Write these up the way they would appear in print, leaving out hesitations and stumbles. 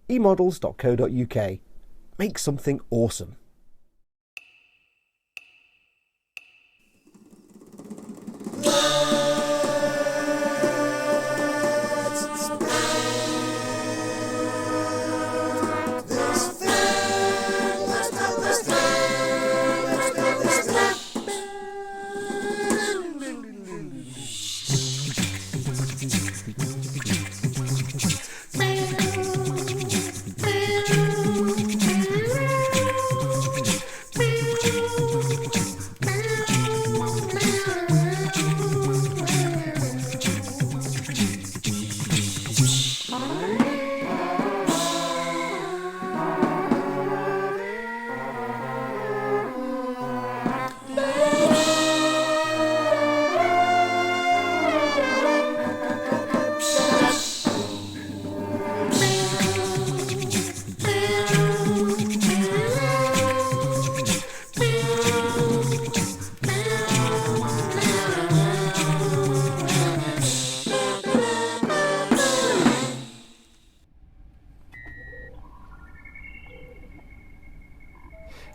emodels.co.uk. Make something awesome.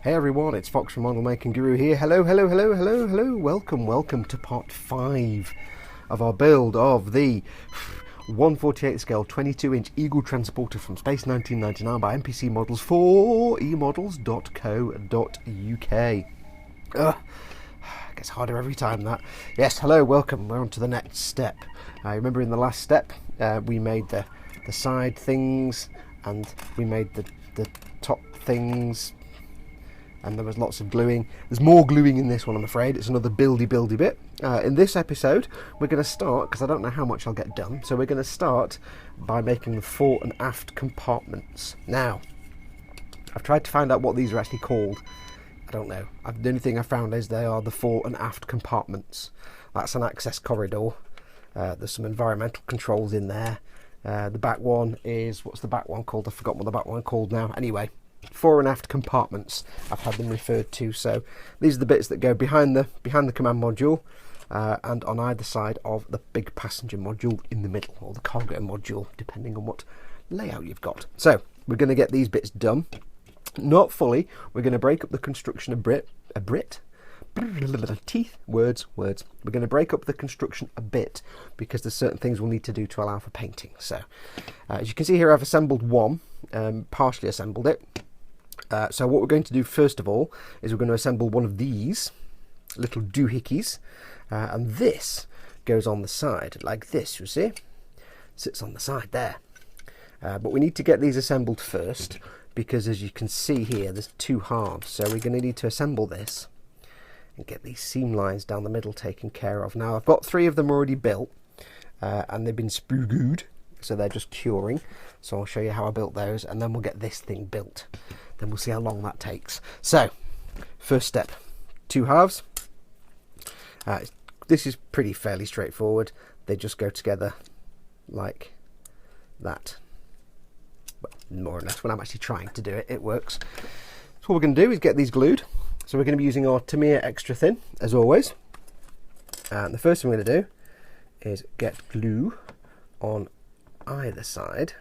Hey everyone, it's Fox from Model Making Guru here. Hello. Welcome to part 5 of our build of the 1/48 scale 22-inch Eagle transporter from Space 1999 by NPC Models for emodels.co.uk. Gets harder every time, that. Yes, hello, welcome. We're on to the next step. Remember in the last step we made the side things and we made the top things, and there was lots of gluing. There's more gluing in this one, I'm afraid. It's another buildy bit. In this episode, we're going to start, because I don't know how much I'll get done, so we're going to start by making the fore and aft compartments. Now, I've tried to find out what these are actually called. I don't know. The only thing I found is they are the fore and aft compartments. That's an access corridor. There's some environmental controls in there. The back one is, what's the back one called? I've forgotten what the back one called now. Anyway, fore and aft compartments, I've had them referred to. So these are the bits that go behind the command module and on either side of the big passenger module in the middle, or the cargo module, depending on what layout you've got. So we're going to get these bits done. Not fully. We're going to break up the construction a bit. Words. We're going to break up the construction a bit because there's certain things we'll need to do to allow for painting. So as you can see here, I've assembled one, partially assembled it. So what we're going to do first of all is we're going to assemble one of these little doohickeys, and this goes on the side like this, you see, sits on the side there. But we need to get these assembled first because, as you can see here, there's two halves, so we're going to need to assemble this and get these seam lines down the middle taken care of. Now I've got 3 of them already built and they've been sprugued, so they're just curing. So I'll show you how I built those, and then we'll get this thing built. Then we'll see how long that takes. So, first step, 2 halves. This is fairly straightforward. They just go together like that. Well, more or less, when I'm actually trying to do it, it works. So what we're going to do is get these glued. So we're going to be using our Tamiya Extra Thin, as always. And the first thing we're going to do is get glue on either side.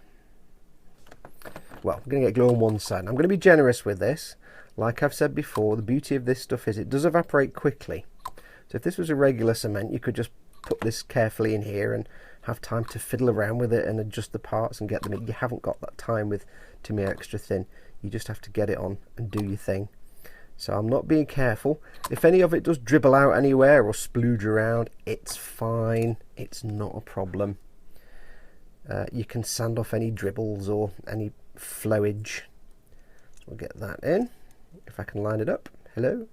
Well, I'm going to get glue on one side. I'm going to be generous with this. Like I've said before, the beauty of this stuff is it does evaporate quickly. So if this was a regular cement, you could just put this carefully in here and have time to fiddle around with it and adjust the parts and get them in. You haven't got that time with Tamiya Extra Thin. You just have to get it on and do your thing. So I'm not being careful. If any of it does dribble out anywhere or splooge around, it's fine. It's not a problem. You can sand off any dribbles or any flowage. So we'll get that in. If I can line it up. Hello?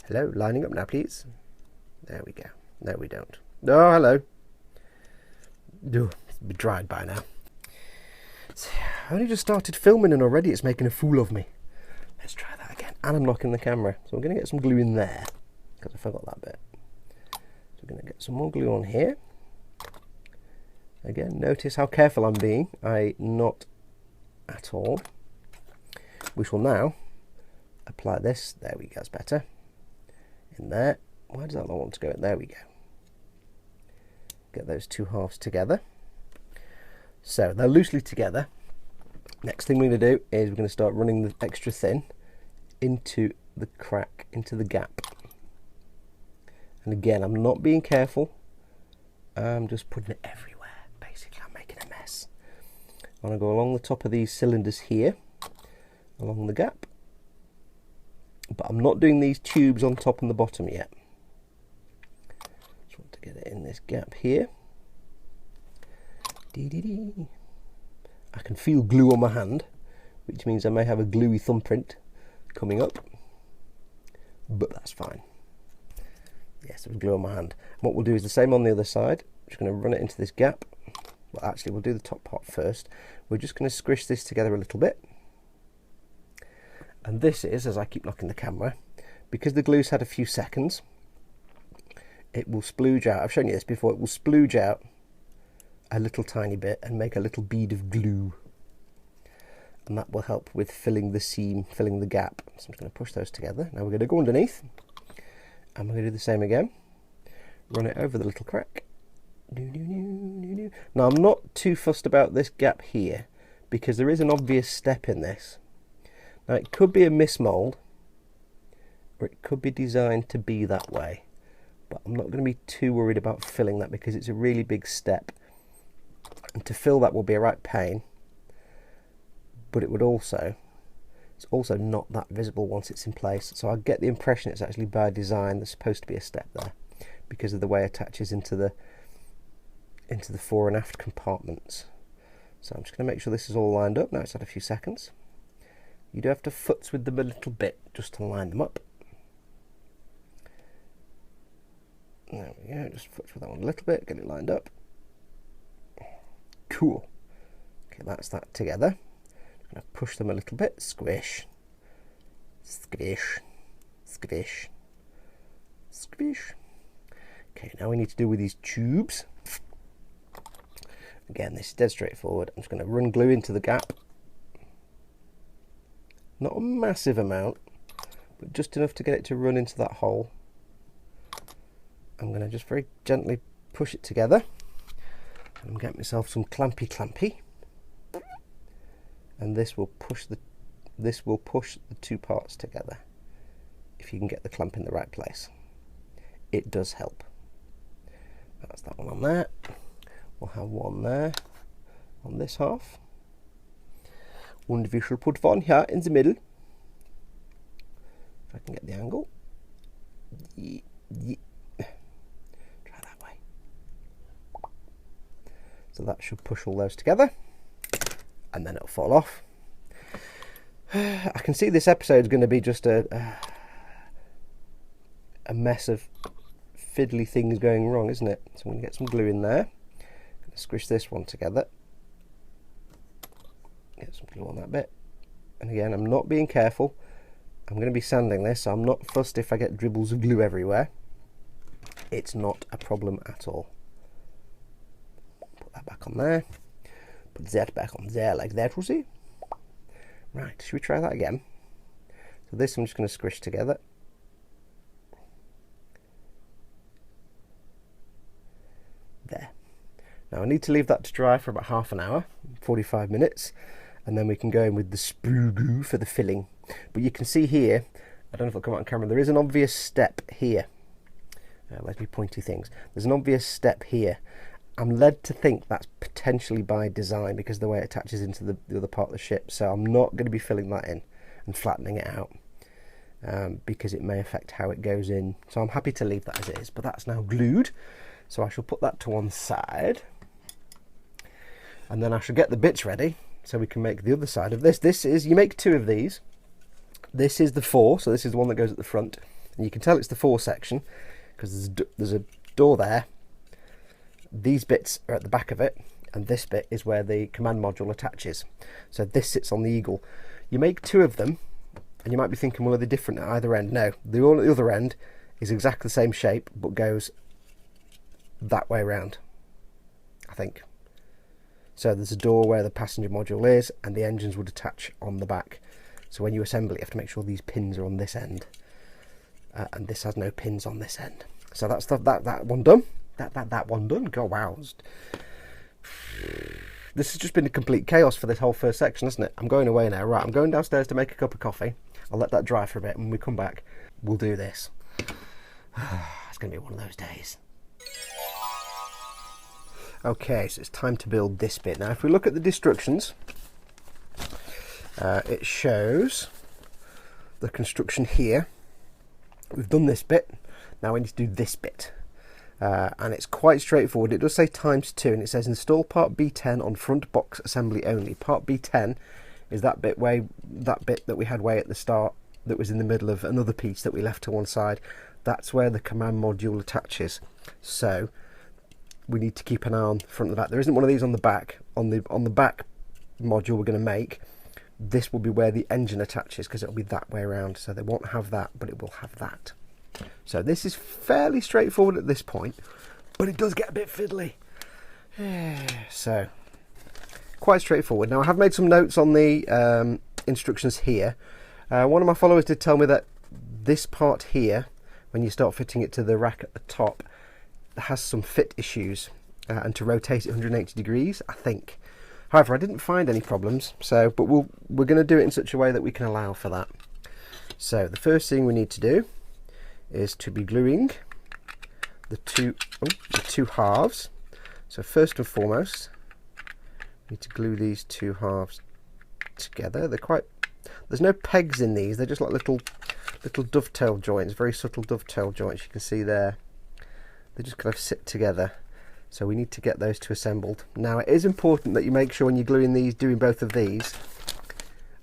Hello? Lining up now, please. There we go. No, we don't. Oh, hello. It's dried by now. I only just started filming and already it's making a fool of me. Let's try that again. And I'm knocking the camera. So we're going to get some glue in there, because I forgot that bit. So we're going to get some more glue on here. Again, notice how careful I'm being. Not at all. We shall now apply this. There we go, that's better. In there. Why does that not want to go in? There we go. Get those two halves together. So they're loosely together. Next thing we're going to do is we're going to start running the extra thin into the crack, into the gap. And again, I'm not being careful. I'm just putting it everywhere. Basically, I'm making a mess. I'm going to go along the top of these cylinders here, along the gap. But I'm not doing these tubes on top and the bottom yet. Just want to get it in this gap here. Dee-dee-dee. I can feel glue on my hand, which means I may have a gluey thumbprint coming up, but that's fine. Yes, there's glue on my hand. And what we'll do is the same on the other side. I'm just going to run it into this gap. Well, actually, we'll do the top part first. We're just going to squish this together a little bit. And this is, as I keep knocking the camera, because the glue's had a few seconds, it will splooge out. I've shown you this before. It will splooge out a little tiny bit and make a little bead of glue, and that will help with filling the seam, filling the gap. So I'm just going to push those together. Now we're going to go underneath and we're going to do the same again, run it over the little crack. Now I'm not too fussed about this gap here because there is an obvious step in this. Now it could be a mismold or it could be designed to be that way, but I'm not going to be too worried about filling that because it's a really big step. And to fill that will be a right pain, but it's also not that visible once it's in place. So I get the impression it's actually by design. There's supposed to be a step there because of the way it attaches into the fore and aft compartments. So I'm just going to make sure this is all lined up. Now it's had a few seconds. You do have to futz with them a little bit just to line them up. There we go, just futz with that one a little bit, get it lined up. Cool. Okay, that's that together. I'm going to push them a little bit. Squish. Squish. Squish. Squish. Okay, now we need to deal with these tubes. Again, this is dead straightforward. I'm just going to run glue into the gap. Not a massive amount, but just enough to get it to run into that hole. I'm going to just very gently push it together. And get myself some clampy, and this will push the two parts together. If you can get the clamp in the right place, it does help. That's that one on there. We'll have one there on this half, and we shall put one here in the middle. If I can get the angle. So that should push all those together, and then it'll fall off. I can see this episode is going to be just a mess of fiddly things going wrong, isn't it? So I'm going to get some glue in there. I'm going to squish this one together. Get some glue on that bit. And again, I'm not being careful. I'm going to be sanding this, so I'm not fussed if I get dribbles of glue everywhere. It's not a problem at all. Back on there, put that back on there like that, we'll see. Right, should we try that again? So this I'm just going to squish together. There. Now I need to leave that to dry for about half an hour, 45 minutes, and then we can go in with the sprue glue for the filling. But you can see here, I don't know if it'll come out on camera, there is an obvious step here. Where's my pointy things? There's an obvious step here. I'm led to think that's potentially by design because of the way it attaches into the other part of the ship. So I'm not going to be filling that in and flattening it out because it may affect how it goes in. So I'm happy to leave that as it is, but that's now glued. So I shall put that to one side. And then I shall get the bits ready so we can make the other side of this. This is, you make two of these. This is the fore, so this is the one that goes at the front. And you can tell it's the fore section because there's a door there. These bits are at the back of it, and this bit is where the command module attaches. So this sits on the eagle. You make two of them, and you might be thinking, well, are they different at either end? No, the one at the other end is exactly the same shape, but goes that way around, I think. So there's a door where the passenger module is, and the engines would attach on the back. So when you assemble it, you have to make sure these pins are on this end, and this has no pins on this end. So that's that one done. That one done. God, wow. this has just been a complete chaos for this whole first section, hasn't it? I'm going away now. Right, I'm going downstairs to make a cup of coffee. I'll let that dry for a bit, and when we come back, we'll do this. It's going to be one of those days. Okay, so it's time to build this bit. Now, if we look at the instructions, it shows the construction here. We've done this bit. Now we need to do this bit. And it's quite straightforward. It does say ×2, and it says install part B10 on front box assembly only. Part B10 is that bit that we had way at the start that was in the middle of another piece that we left to one side. That's where the command module attaches. So we need to keep an eye on the front and the back. There isn't one of these on the back. On the back module we're going to make, this will be where the engine attaches, because it'll be that way around. So they won't have that, but it will have that. So this is fairly straightforward at this point, but it does get a bit fiddly. So quite straightforward. Now I have made some notes on the instructions here. One of my followers did tell me that this part here, when you start fitting it to the rack at the top, has some fit issues, and to rotate it 180 degrees, I think. However, I didn't find any problems, so but we're going to do it in such a way that we can allow for that. So the first thing we need to do is to be gluing the two halves. So first and foremost, we need to glue these two halves together. There's no pegs in these, they're just like little dovetail joints, very subtle dovetail joints you can see there. They just kind of sit together. So we need to get those two assembled. Now it is important that you make sure when you're gluing these, doing both of these,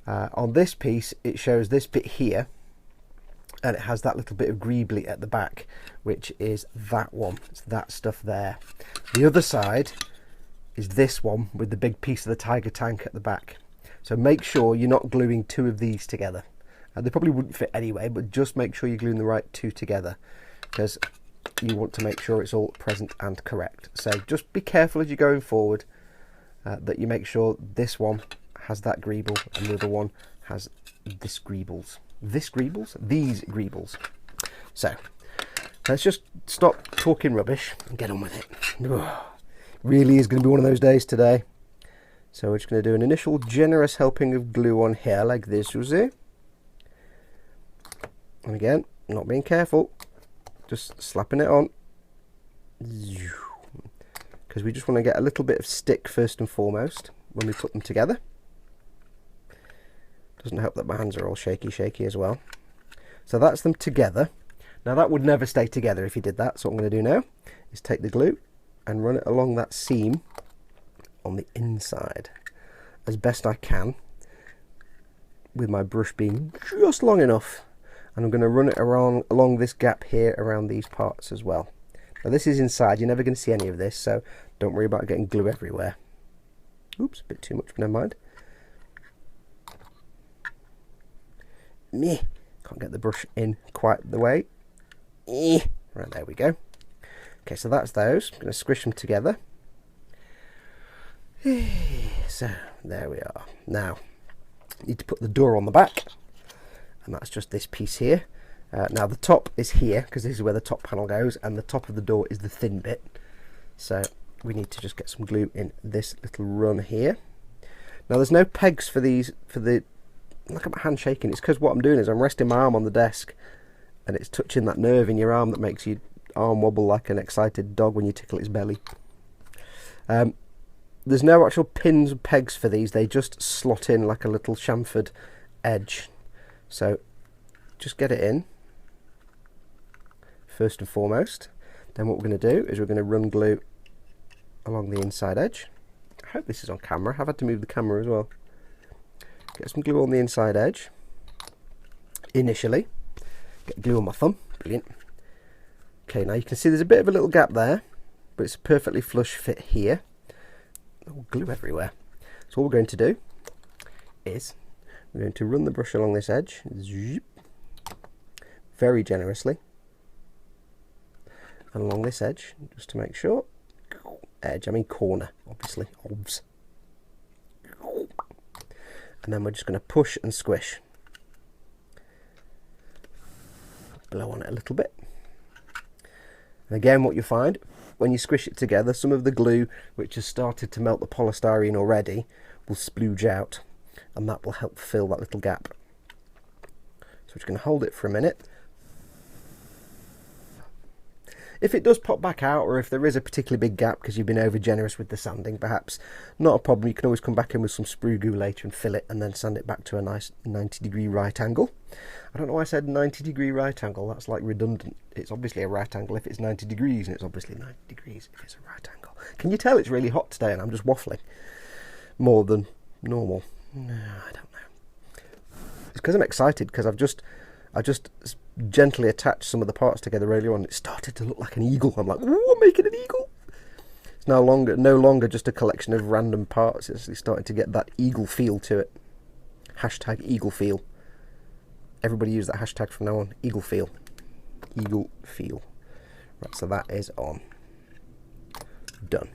on this piece it shows this bit here, and it has that little bit of greebly at the back, which is that one. It's that stuff there. The other side is this one with the big piece of the tiger tank at the back. So make sure you're not gluing two of these together. They probably wouldn't fit anyway, but just make sure you're gluing the right two together, because you want to make sure it's all present and correct. So just be careful as you're going forward, that you make sure this one has that greeble and the other one has this greebles. These greebles. So let's just stop talking rubbish and get on with it. Really is going to be one of those days today. So we're just going to do an initial generous helping of glue on here like this, you see. And again, not being careful, just slapping it on, because we just want to get a little bit of stick first and foremost when we put them together. Doesn't help that my hands are all shaky as well. So that's them together. Now that would never stay together if you did that, so what I'm going to do now is take the glue and run it along that seam on the inside as best I can, with my brush being just long enough. And I'm going to run it along this gap here around these parts as well. Now this is inside, you're never going to see any of this, so don't worry about getting glue everywhere. Oops, a bit too much, but never mind. Meh, can't get the brush in quite the way. Right, there we go. Okay, so that's those. I'm going to squish them together. So there we are. Now, need to put the door on the back, and that's just this piece here. Now the top is here, because this is where the top panel goes, and the top of the door is the thin bit. So we need to just get some glue in this little run here. Now there's no pegs for these, look at my hand shaking. It's because what I'm doing is I'm resting my arm on the desk, and it's touching that nerve in your arm that makes your arm wobble like an excited dog when you tickle its belly. There's no actual pins and pegs for these, they just slot in like a little chamfered edge. So just get it in first and foremost. Then what we're going to do is we're going to run glue along the inside edge. I hope this is on camera. I've had to move the camera as well. Get some glue on the inside edge initially. Get glue on my thumb. Brilliant. Okay, now you can see there's a bit of a little gap there, but it's a perfectly flush fit here. Oh, glue everywhere. So what we're going to do is we're going to run the brush along this edge very generously, and along this edge, just to make sure. Edge, I mean corner, obviously. Obs. And then we're just going to push and squish. Blow on it a little bit. And again, what you find, when you squish it together, some of the glue, which has started to melt the polystyrene already, will splooge out, and that will help fill that little gap. So we're just going to hold it for a minute. If it does pop back out, or if there is a particularly big gap because you've been over generous with the sanding, perhaps, not a problem. You can always come back in with some sprue goo later and fill it, and then sand it back to a nice 90-degree right angle. I don't know why I said 90-degree right angle. That's like redundant. It's obviously a right angle if it's 90 degrees, and it's obviously 90 degrees if it's a right angle. Can you tell it's really hot today and I'm just waffling more than normal? No, I don't know. It's because I'm excited, because I just gently attached some of the parts together earlier on. It started to look like an eagle. I'm like, ooh, I'm making an eagle. It's no longer just a collection of random parts. It's actually starting to get that eagle feel to it. Hashtag eagle feel. Everybody use that hashtag from now on. Eagle feel. Eagle feel. Right, so that is on. Done.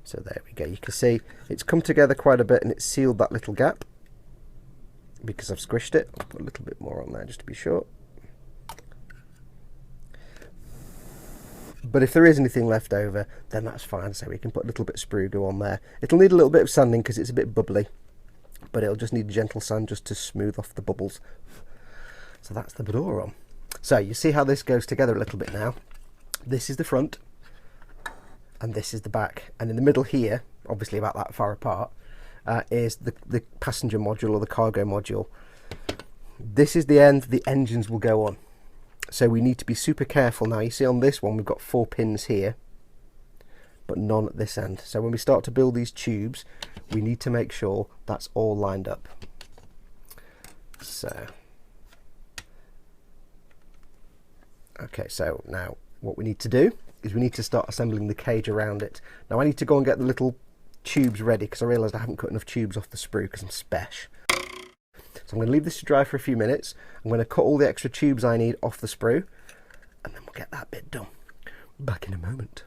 So there we go. You can see it's come together quite a bit, and it's sealed that little gap because I've squished it. I'll put a little bit more on there just to be sure. But if there is anything left over, then that's fine. So we can put a little bit of sprue goo on there. It'll need a little bit of sanding because it's a bit bubbly, but it'll just need a gentle sand just to smooth off the bubbles. So that's the door on. So you see how this goes together a little bit now. This is the front, and this is the back, and in the middle here, obviously about that far apart, is the passenger module or the cargo module. This is the end the engines will go on, so we need to be super careful now. You see on this one we've got 4 pins here, but none at this end. So when we start to build these tubes, we need to make sure that's all lined up. So okay, so now what we need to do is we need to start assembling the cage around it. Now I need to go and get the little tubes ready because I realised I haven't cut enough tubes off the sprue because I'm spesh. So I'm going to leave this to dry for a few minutes. I'm going to cut all the extra tubes I need off the sprue, and then we'll get that bit done. Back in a moment.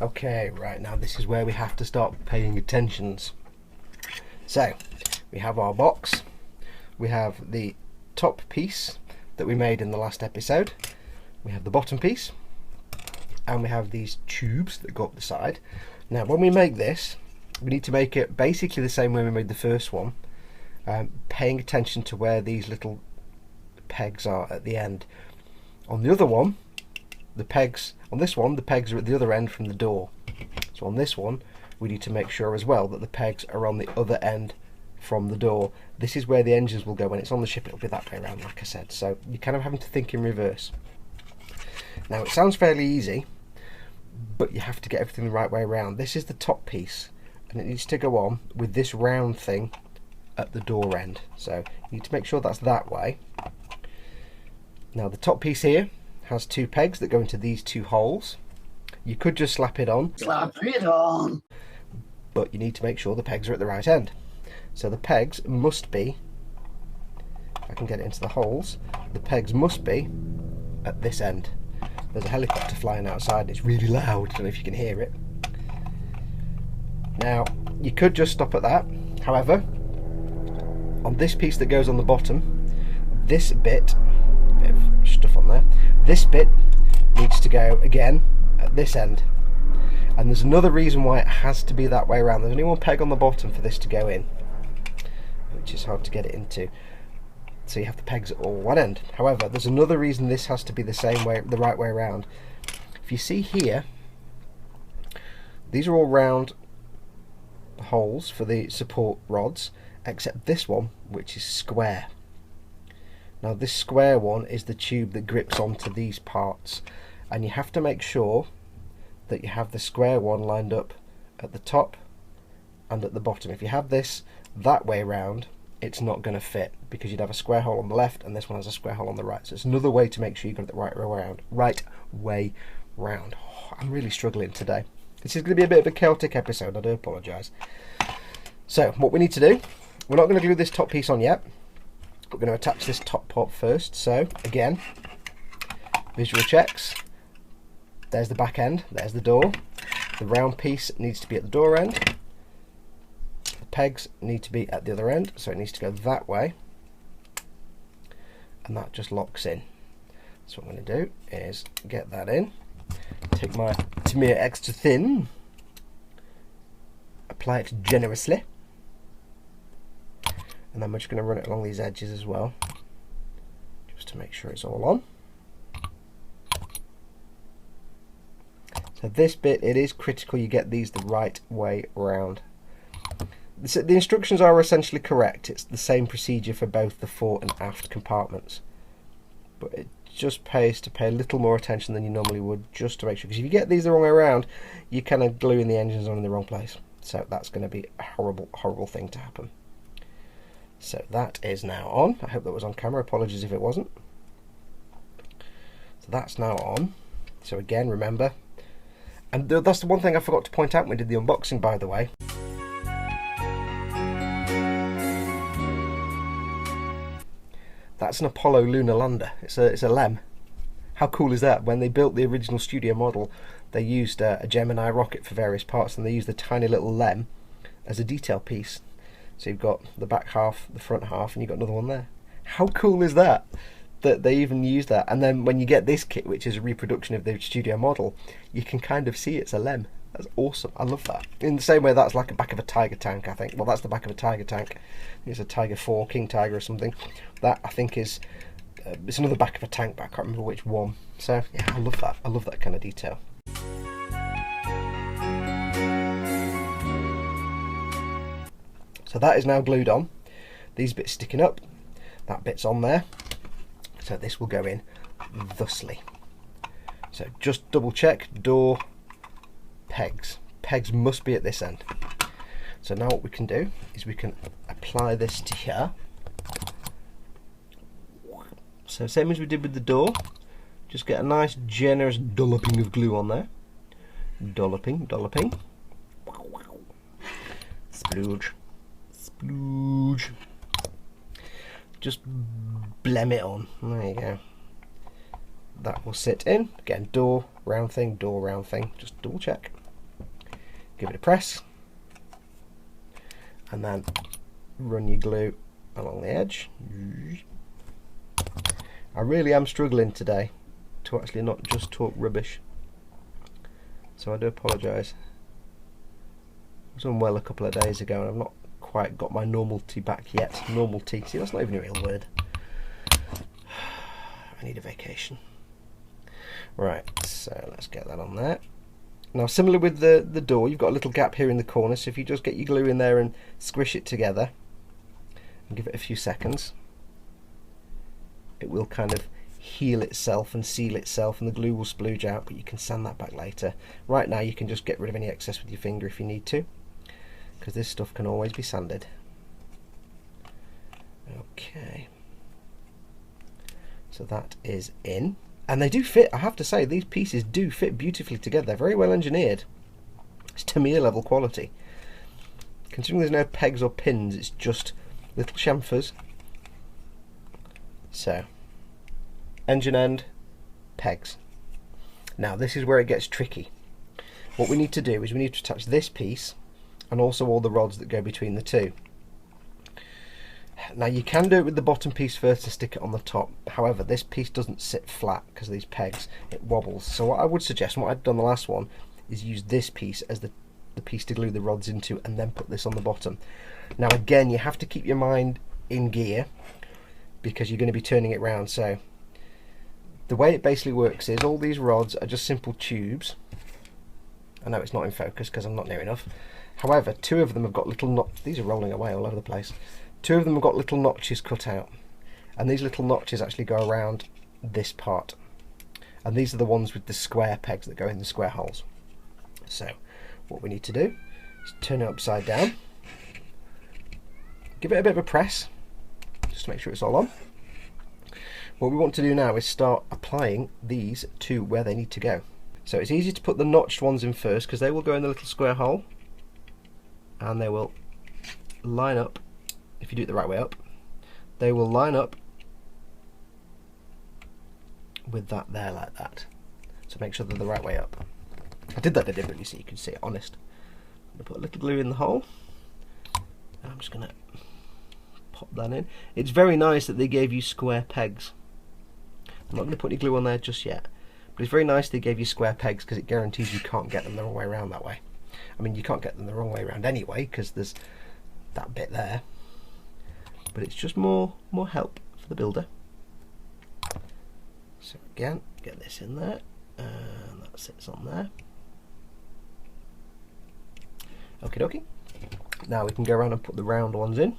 Okay, right, now this is where we have to start paying attentions. So we have our box, we have the top piece that we made in the last episode, we have the bottom piece, and we have these tubes that go up the side. Now when we make this, we need to make it basically the same way we made the first one, paying attention to where these little pegs are at the end. On the other one, the pegs are at the other end from the door. So on this one we need to make sure as well that the pegs are on the other end from the door. This is where the engines will go. When it's on the ship, it'll be that way around, like I said. So you're kind of having to think in reverse. Now it sounds fairly easy, but you have to get everything the right way around. This is the top piece, and it needs to go on with this round thing at the door end. So you need to make sure that's that way. Now the top piece here has 2 pegs that go into these 2 holes. You could just slap it on. Slap it on! But you need to make sure the pegs are at the right end. So the pegs must be, if I can get it into the holes, the pegs must be at this end. There's a helicopter flying outside and it's really loud. I don't know if you can hear it. Now, you could just stop at that. However, on this piece that goes on the bottom, this bit of stuff on there, this bit needs to go again at this end. And there's another reason why it has to be that way around. There's only one peg on the bottom for this to go in, which is hard to get it into. So you have the pegs at all one end. However, there's another reason this has to be the same way, the right way around. If you see here, these are all round holes for the support rods, except this one, which is square. Now this square one is the tube that grips onto these parts, and you have to make sure that you have the square one lined up at the top and at the bottom. If you have this that way round, it's not going to fit, because you'd have a square hole on the left and this one has a square hole on the right. So it's another way to make sure you got it the right way round. Oh, I'm really struggling today. This is going to be a bit of a chaotic episode, I do apologise. So what we need to do, we're not going to glue this top piece on yet. We're going to attach this top part first. So again, visual checks. There's the back end, there's the door. The round piece needs to be at the door end. The pegs need to be at the other end, so it needs to go that way. And that just locks in. So what I'm going to do is get that in, take my Tamiya extra thin, apply it generously, and then we're just going to run it along these edges as well, just to make sure it's all on. So this bit, it is critical you get these the right way around. The instructions are essentially correct. It's the same procedure for both the fore and aft compartments, but it just pays to pay a little more attention than you normally would, just to make sure, because if you get these the wrong way around, you kind of gluing the engines on in the wrong place. So that's going to be a horrible, horrible thing to happen. So that is now on. I hope that was on camera. Apologies if it wasn't. So that's now on. So again, remember, and that's the one thing I forgot to point out when we did the unboxing, by the way. That's an Apollo lunar lander. It's a LEM. How cool is that? When they built the original studio model, they used a Gemini rocket for various parts, and they used the tiny little LEM as a detail piece. So you've got the back half, the front half, and you've got another one there. How cool is that? That they even use that. And then when you get this kit, which is a reproduction of the studio model, you can kind of see it's a LEM. That's awesome. I love that. In the same way, that's like the back of a Tiger tank, I think. Well, that's the back of a Tiger tank. I think it's a Tiger 4, King Tiger or something. That, I think, is... it's another back of a tank, but I can't remember which one. So, yeah, I love that. I love that kind of detail. So that is now glued on. These bits sticking up. That bit's on there. So this will go in thusly. So just double check door pegs. Pegs must be at this end. So now what we can do is we can apply this to here. So same as we did with the door, just get a nice generous dolloping of glue on there. Dolloping, dolloping. Splooge, splooge. Just blem it on. There you go. That will sit in. Again, door, round thing, door, round thing. Just double check. Give it a press. And then run your glue along the edge. I really am struggling today to actually not just talk rubbish. So I do apologise. I was unwell a couple of days ago and I've not quite got my normality back yet. Normality. See, that's not even a real word. I need a vacation. Right, so let's get that on there. Now, similar with the door, you've got a little gap here in the corner, so if you just get your glue in there and squish it together and give it a few seconds, it will kind of heal itself and seal itself and the glue will splooge out, but you can sand that back later. Right now you can just get rid of any excess with your finger if you need to, because this stuff can always be sanded. Okay, so that is in. And they do fit, I have to say, these pieces do fit beautifully together. They're very well engineered. It's Tamiya level quality. Considering there's no pegs or pins, it's just little chamfers. So, engine end, pegs. Now this is where it gets tricky. What we need to do is we need to attach this piece and also all the rods that go between the two. Now you can do it with the bottom piece first and stick it on the top. However, this piece doesn't sit flat because of these pegs, it wobbles. So what I would suggest, and what I've done the last one, is use this piece as the piece to glue the rods into and then put this on the bottom. Now again, you have to keep your mind in gear because you're going to be turning it round. So the way it basically works is all these rods are just simple tubes. I know it's not in focus because I'm not near enough. However, two of them have got little notches. These are rolling away all over the place. Two of them have got little notches cut out, and these little notches actually go around this part, and these are the ones with the square pegs that go in the square holes. So what we need to do is turn it upside down, give it a bit of a press just to make sure it's all on. What we want to do now is start applying these to where they need to go. So it's easy to put the notched ones in first because they will go in the little square hole and they will line up. If you do it the right way up, they will line up with that there like that. So make sure they're the right way up. I did that deliberately so you can see it honest. I'm going to put a little glue in the hole and I'm just going to pop that in. It's very nice that they gave you square pegs. I'm not going to put any glue on there just yet. But it's very nice they gave you square pegs because it guarantees you can't get them the wrong way around that way. I mean, you can't get them the wrong way around anyway because there's that bit there. But it's just more help for the builder. So again, get this in there, and that sits on there. Okie dokie. Now we can go around and put the round ones in.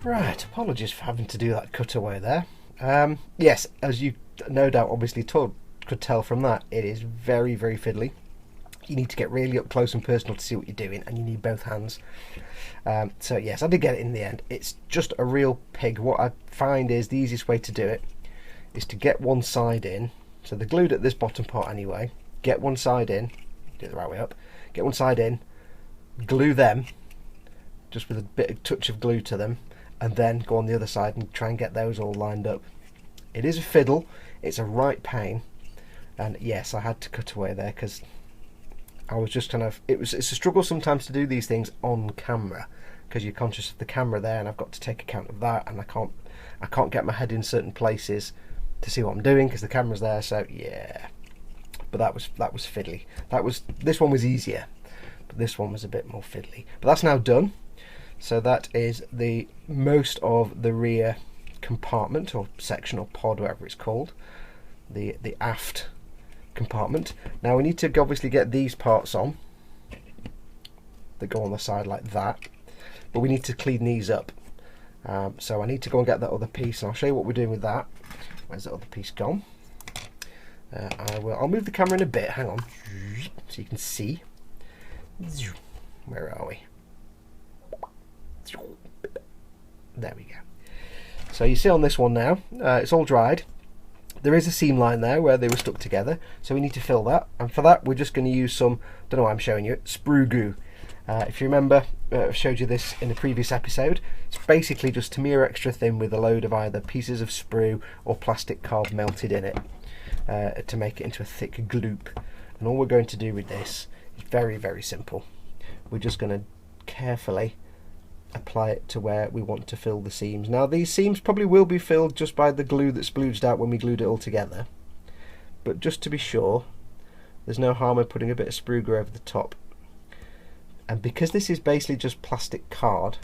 Right, apologies for having to do that cutaway there. Yes, as you no doubt obviously could tell from that, it is very, very fiddly. You need to get really up close and personal to see what you're doing, and you need both hands. So yes, I did get it in the end. It's just a real pig. What I find is the easiest way to do it is to get one side in. So they're glued at this bottom part anyway. Get one side in, do it the right way up, get one side in, glue them, just with a bit of touch of glue to them, and then go on the other side and try and get those all lined up. It is a fiddle, it's a right pain, and yes, I had to cut away there because I was just kind of, it's a struggle sometimes to do these things on camera because you're conscious of the camera there, and I've got to take account of that, and I can't get my head in certain places to see what I'm doing because the camera's there. So yeah, but that was fiddly. This one was easier, but this one was a bit more fiddly. But that's now done. So that is the most of the rear compartment or section or pod, whatever it's called, the aft compartment. Now we need to obviously get these parts on that go on the side like that, but we need to clean these up. So I need to go and get that other piece, and I'll show you what we're doing with that. Where's the other piece gone? I'll move the camera in a bit. Hang on, so you can see. Where are we? There we go. So you see on this one now, it's all dried. There is a seam line there where they were stuck together, so we need to fill that, and for that we're just going to use some, don't know why I'm showing you it, sprue glue. If you remember, I showed you this in a previous episode. It's basically just Tamiya extra thin with a load of either pieces of sprue or plastic card melted in it to make it into a thick gloop. And all we're going to do with this is very, very simple. We're just going to carefully apply it to where we want to fill the seams. Now these seams probably will be filled just by the glue that splooged out when we glued it all together, but just to be sure, there's no harm in putting a bit of sprue glue over the top. And because this is basically just plastic card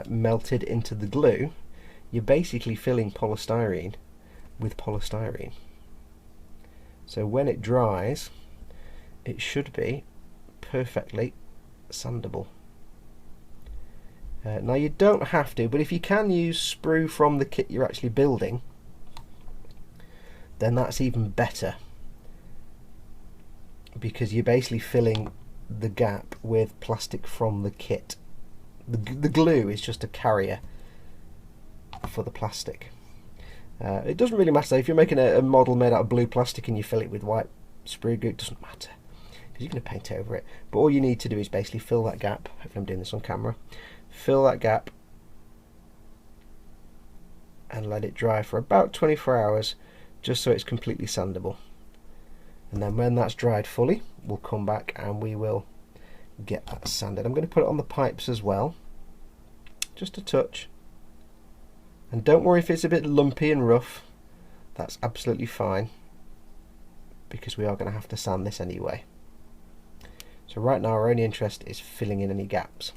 melted into the glue, you're basically filling polystyrene with polystyrene. So when it dries, it should be perfectly sandable. Now you don't have to, but if you can use sprue from the kit you're actually building, then that's even better, because you're basically filling the gap with plastic from the kit. The glue is just a carrier for the plastic. It doesn't really matter if you're making a model made out of blue plastic and you fill it with white sprue glue. It doesn't matter. because you're going to paint over it. But all you need to do is basically fill that gap. Hopefully I'm doing this on camera. Fill that gap and let it dry for about 24 hours, just so it's completely sandable. And then when that's dried fully, we'll come back and we will get that sanded. I'm going to put it on the pipes as well, just a touch. And don't worry if it's a bit lumpy and rough, that's absolutely fine, because we are going to have to sand this anyway. So right now our only interest is filling in any gaps.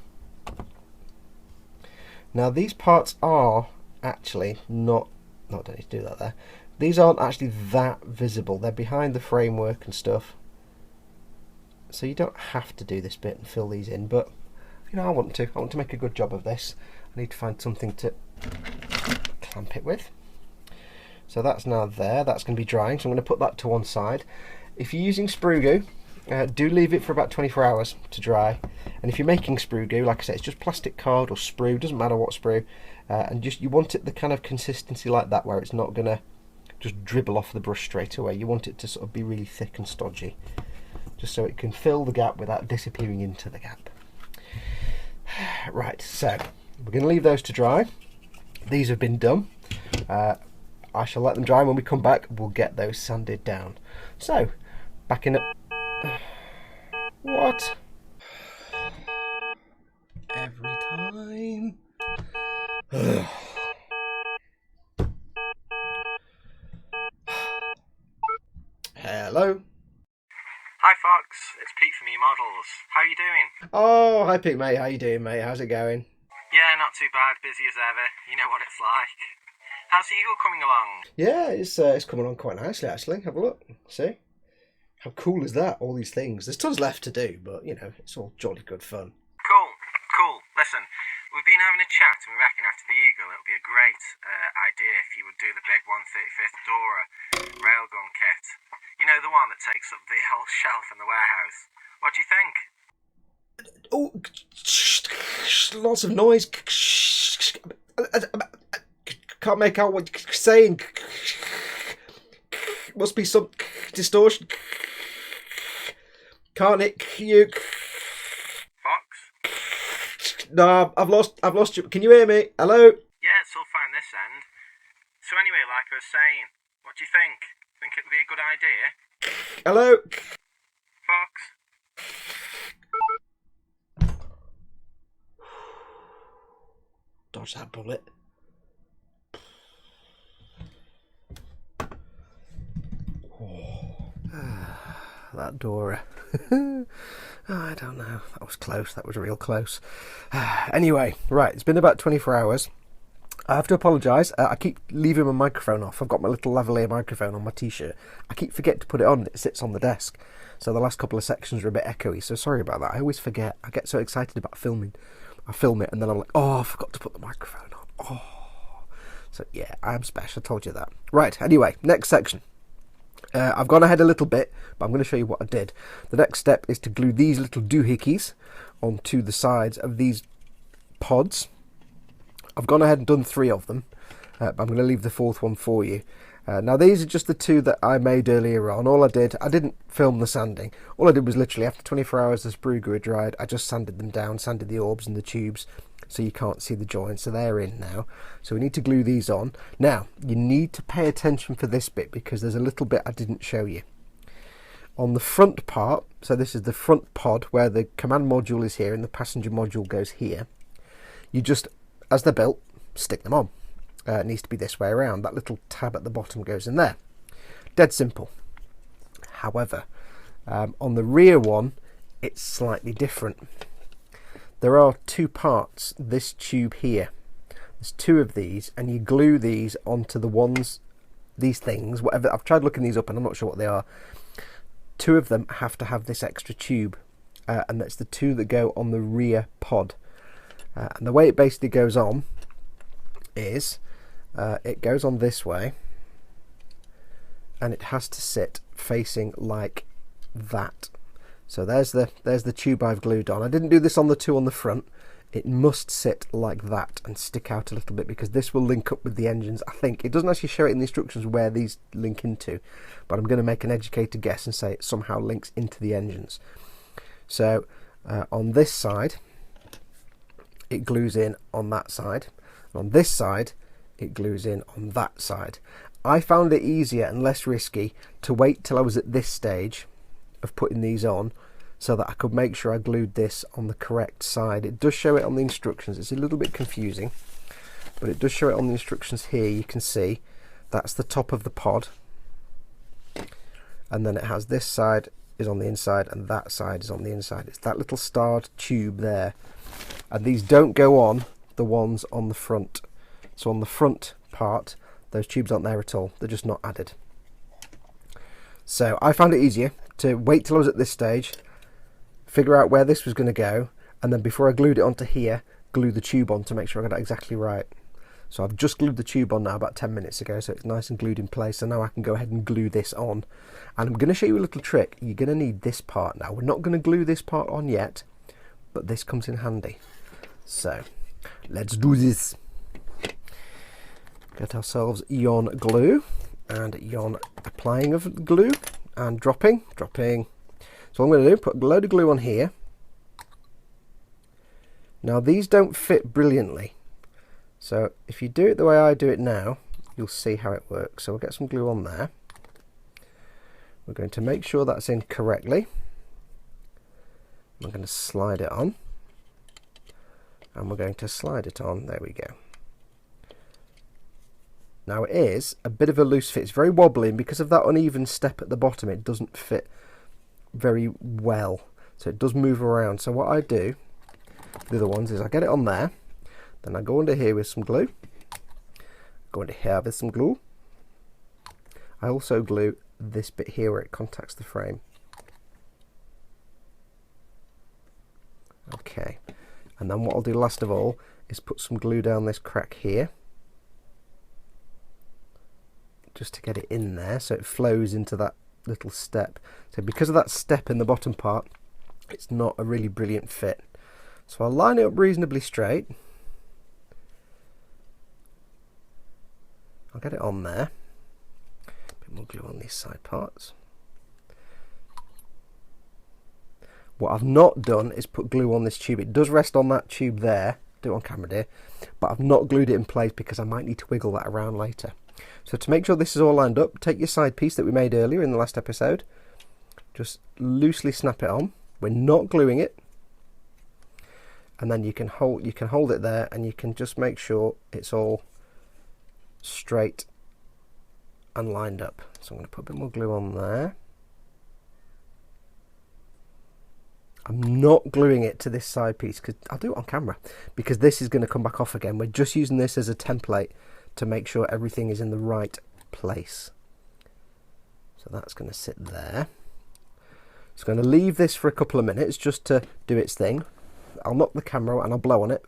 Now these parts are actually not, no, I don't need to do that there. These aren't actually that visible. They're behind the framework and stuff. So you don't have to do this bit and fill these in, but you know, I want to make a good job of this. I need to find something to clamp it with. So that's now there. That's going to be drying, so I'm going to put that to one side. If you're using sprue glue, do leave it for about 24 hours to dry. And if you're making sprue glue, like I said, it's just plastic card or sprue, doesn't matter what sprue, and just you want it the kind of consistency like that, where it's not going to just dribble off the brush straight away. You want it to sort of be really thick and stodgy, just so it can fill the gap without disappearing into the gap. Right, so we're going to leave those to dry. These have been done. I shall let them dry, and when we come back we'll get those sanded down. So, backing up. What? Every time. Hello. Hi Fox, it's Pete from E-Models. How are you doing? Oh, hi Pete, mate. How you doing, mate? How's it going? Yeah, not too bad. Busy as ever. You know what it's like. How's the Eagle coming along? Yeah, it's coming on quite nicely actually. Have a look. See? How cool is that? All these things. There's tons left to do, but you know, it's all jolly good fun. Cool. Listen, we've been having a chat, and we reckon after the Eagle it'll be a great idea if you would do the big 1/35th Dora railgun kit. You know, the one that takes up the whole shelf in the warehouse. What do you think? Oh, lots of noise. Can't make out what you're saying. Must be some distortion. Can't it? You. Fox? No, I've lost you. Can you hear me? Hello? Yeah, it's all fine this end. So anyway, like I was saying, what do you think? Think it would be a good idea? Hello? Fox? Dodge that bullet. That Dora. I don't know. That was close. That was real close. Anyway, right. It's been about 24 hours. I have to apologise. I keep leaving my microphone off. I've got my little lavalier microphone on my t-shirt. I keep forgetting to put it on. It sits on the desk. So the last couple of sections are a bit echoey. So sorry about that. I always forget. I get so excited about filming. I film it and then I'm like, oh, I forgot to put the microphone on. Oh. So yeah, I'm special. I told you that. Right. Anyway, next section. I've gone ahead a little bit, but I'm going to show you what I did. The next step is to glue these little doohickeys onto the sides of these pods. I've gone ahead and done 3 of them, but I'm going to leave the 4th one for you. Now these are just the 2 that I made earlier on. All I didn't film the sanding. All I did was literally after 24 hours the sprue glue had dried, I just sanded them down, sanded the orbs and the tubes so you can't see the joints, so they're in now. So we need to glue these on. Now, you need to pay attention for this bit because there's a little bit I didn't show you. On the front part, so this is the front pod where the command module is here and the passenger module goes here. You just, as they're built, stick them on. It needs to be this way around. That little tab at the bottom goes in there. Dead simple. However, on the rear one, it's slightly different. There are 2 parts, this tube here. There's 2 of these, and you glue these onto the ones, these things, whatever. I've tried looking these up and I'm not sure what they are. 2 of them have to have this extra tube, and that's the 2 that go on the rear pod. And the way it basically goes on is, it goes on this way, and it has to sit facing like that. So there's the tube I've glued on. I didn't do this on the 2 on the front. it must sit like that and stick out a little bit, because this will link up with the engines. I think it doesn't actually show it in the instructions where these link into, but I'm going to make an educated guess and say it somehow links into the engines. So on this side it glues in on that side, and on this side it glues in on that side. I found it easier and less risky to wait till I was at this stage of putting these on, so that I could make sure I glued this on the correct side. It does show it on the instructions. It's a little bit confusing, but it does show it on the instructions here. You can see that's the top of the pod, and then it has this side is on the inside and that side is on the inside. It's that little starred tube there, and these don't go on the ones on the front. So on the front part, those tubes aren't there at all. They're just not added. So I found it easier to wait till I was at this stage, figure out where this was going to go, and then before I glued it onto here, glue the tube on to make sure I got it exactly right. So I've just glued the tube on now about 10 minutes ago, so it's nice and glued in place. So now I can go ahead and glue this on. And I'm going to show you a little trick. You're going to need this part now. We're not going to glue this part on yet, but this comes in handy. So let's do this. Get ourselves yon glue, and yon applying of glue, and dropping. So what I'm going to do, put a load of glue on here. Now these don't fit brilliantly, so if you do it the way I do it now, you'll see how it works. So we'll get some glue on there. We're going to make sure that's in correctly. I'm going to slide it on, and we're going to slide it on. There we go. Now it is a bit of a loose fit. It's very wobbly, and because of that uneven step at the bottom, it doesn't fit very well. So it does move around. So what I do, the other ones, is I get it on there, then I go under here with some glue, go under here with some glue. I also glue this bit here where it contacts the frame. Okay, and then what I'll do last of all is put some glue down this crack here, just to get it in there so it flows into that little step. So because of that step in the bottom part, it's not a really brilliant fit. So I'll line it up reasonably straight. I'll get it on there. A bit more glue on these side parts. What I've not done is put glue on this tube. It does rest on that tube there. Do it on camera, dear. But I've not glued it in place because I might need to wiggle that around later. So to make sure this is all lined up, take your side piece that we made earlier in the last episode, just loosely snap it on. We're not gluing it, and then you can hold it there, and you can just make sure it's all straight and lined up. So I'm going to put a bit more glue on there. I'm not gluing it to this side piece, because I'll do it on camera, because this is going to come back off again. We're just using this as a template to make sure everything is in the right place. So that's going to sit there. It's going to leave this for a couple of minutes just to do its thing. I'll knock the camera and I'll blow on it.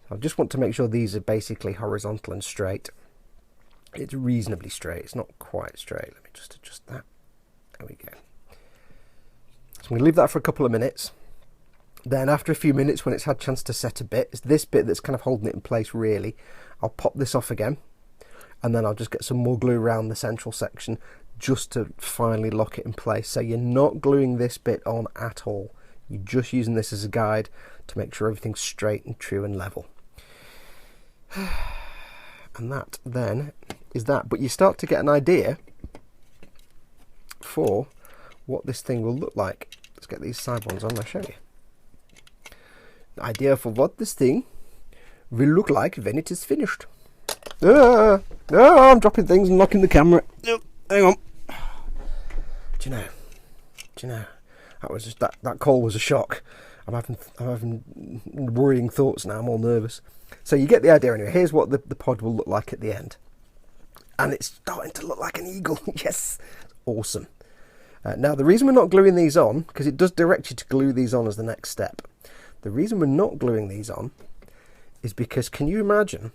I just want to make sure these are basically horizontal and straight. It's reasonably straight. It's not quite straight. Let me just adjust that. There we go. So I'm going to leave that for a couple of minutes. Then after a few minutes, when it's had a chance to set a bit, it's this bit that's kind of holding it in place really. I'll pop this off again, and then I'll just get some more glue around the central section just to finally lock it in place. So you're not gluing this bit on at all. You're just using this as a guide to make sure everything's straight and true and level. And that then is that. But you start to get an idea for what this thing will look like. Let's get these side ones on, I'll show you. The idea for what this thing will look like when it is finished. I'm dropping things and knocking the camera. Hang on. Do you know? That was just that call was a shock. I'm having worrying thoughts now. I'm all nervous. So you get the idea anyway. Here's what the pod will look like at the end, and it's starting to look like an eagle. Yes, awesome. Now the reason we're not gluing these on, because it does direct you to glue these on as the next step. The reason we're not gluing these on is because, can you imagine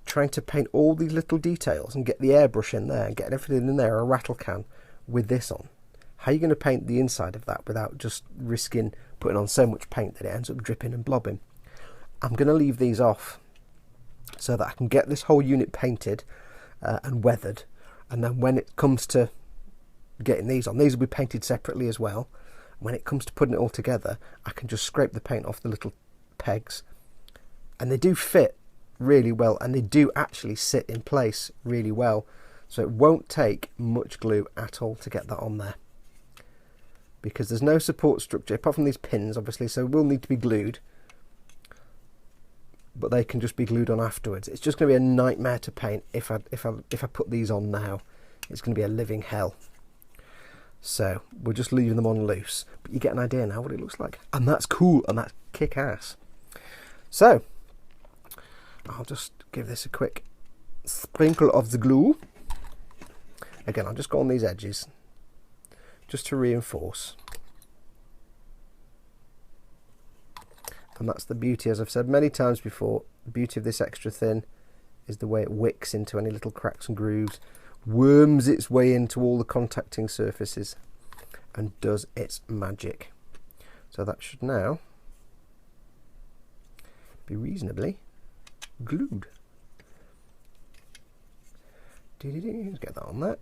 trying to paint all these little details and get the airbrush in there and get everything in there, a rattle can, with this on? how are you going to paint the inside of that without just risking putting on so much paint that it ends up dripping and blobbing? I'm going to leave these off so that I can get this whole unit painted and weathered, and then when it comes to getting these on, these will be painted separately as well. When it comes to putting it all together, I can just scrape the paint off the little pegs, and they do fit really well, and they do actually sit in place really well, so it won't take much glue at all to get that on there, because there's no support structure apart from these pins obviously, so it will need to be glued, but they can just be glued on afterwards. It's just going to be a nightmare to paint if I put these on now. It's going to be a living hell. So we're just leaving them on loose, but you get an idea now what it looks like, and that's cool, and that's kick-ass. So I'll just give this a quick sprinkle of the glue. Again, I'll just go on these edges just to reinforce. And that's the beauty, as I've said many times before, the beauty of this extra thin is the way it wicks into any little cracks and grooves, worms its way into all the contacting surfaces and does its magic. So that should now be reasonably glued. Let's get that on there.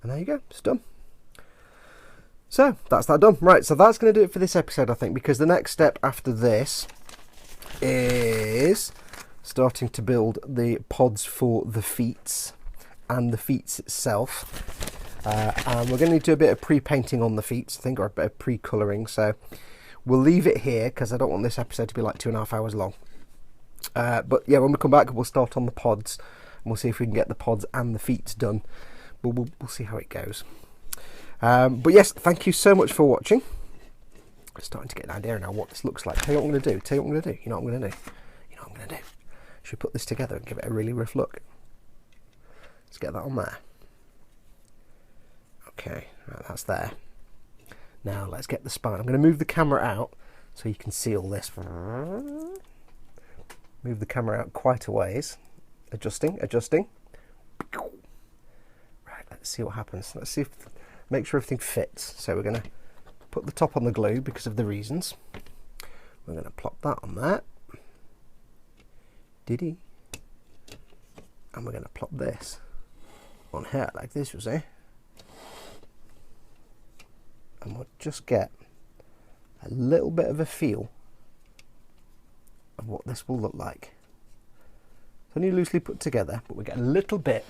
And there you go, it's done. So that's that done. Right, so that's going to do it for this episode, I think, because the next step after this is starting to build the pods for the feet and the feet itself. And we're going to need to do a bit of pre-painting on the feet, I think, or a bit of pre-colouring. So we'll leave it here because I don't want this episode to be like 2.5 hours long. But yeah, when we come back, we'll start on the pods and we'll see if we can get the pods and the feet done. But we'll see how it goes. But yes, thank you so much for watching. I'm starting to get an idea now what this looks like. Tell you what I'm going to do. Tell you what I'm going to do. You know what I'm going to do. You know what I'm going to do. Should we put this together and give it a really rough look? Let's get that on there. Okay, right, that's there. Now let's get the spine. I'm going to move the camera out so you can see all this. Move the camera out quite a ways. Adjusting. Right, let's see what happens. Let's see if... Make sure everything fits. So we're going to put the top on the glue because of the reasons. We're going to plop that on there. Diddy. And we're going to plop this on here like this, you see. And we'll just get a little bit of a feel of what this will look like. It's only loosely put together, but we get a little bit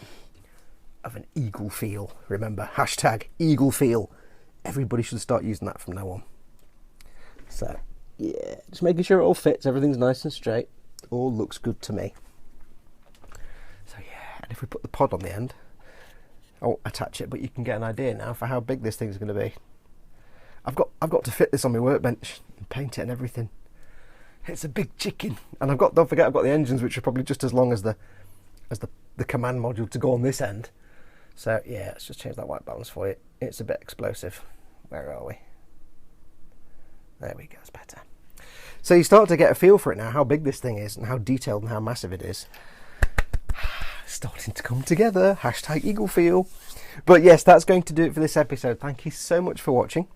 of an eagle feel. Remember, hashtag eagle feel. Everybody should start using that from now on. So yeah, just making sure it all fits, everything's nice and straight, all looks good to me. So yeah, and if we put the pod on the end, I won't attach it, but you can get an idea now for how big this thing's going to be. I've got to fit this on my workbench and paint it and everything. It's a big chicken, and don't forget I've got the engines, which are probably just as long as the command module to go on this end. So yeah, let's just change that white balance for you. It's a bit explosive. Where are we? There we go, it's better. So you start to get a feel for it now, how big this thing is and how detailed and how massive it is. Starting to come together. Hashtag eagle feel. But yes, that's going to do it for this episode. Thank you so much for watching.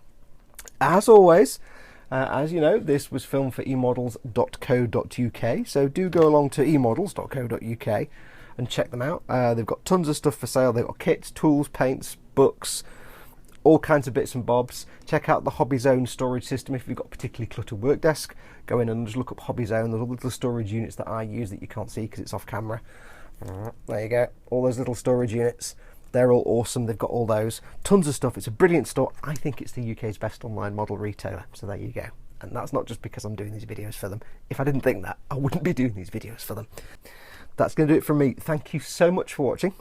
As always, as you know, this was filmed for emodels.co.uk, so do go along to emodels.co.uk and check them out. They've got tons of stuff for sale. They've got kits, tools, paints, books, all kinds of bits and bobs. Check out the Hobby Zone storage system if you've got a particularly cluttered work desk. Go in and just look up Hobby Zone. There's all the little storage units that I use that you can't see because it's off camera. There you go, all those little storage units. They're all awesome. They've got all those. Tons of stuff. It's a brilliant store. I think it's the UK's best online model retailer. So there you go. And that's not just because I'm doing these videos for them. If I didn't think that, I wouldn't be doing these videos for them. That's going to do it from me. Thank you so much for watching.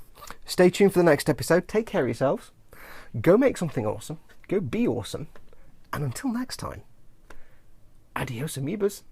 Stay tuned for the next episode. Take care of yourselves. Go make something awesome. Go be awesome. And until next time, adios amoebas.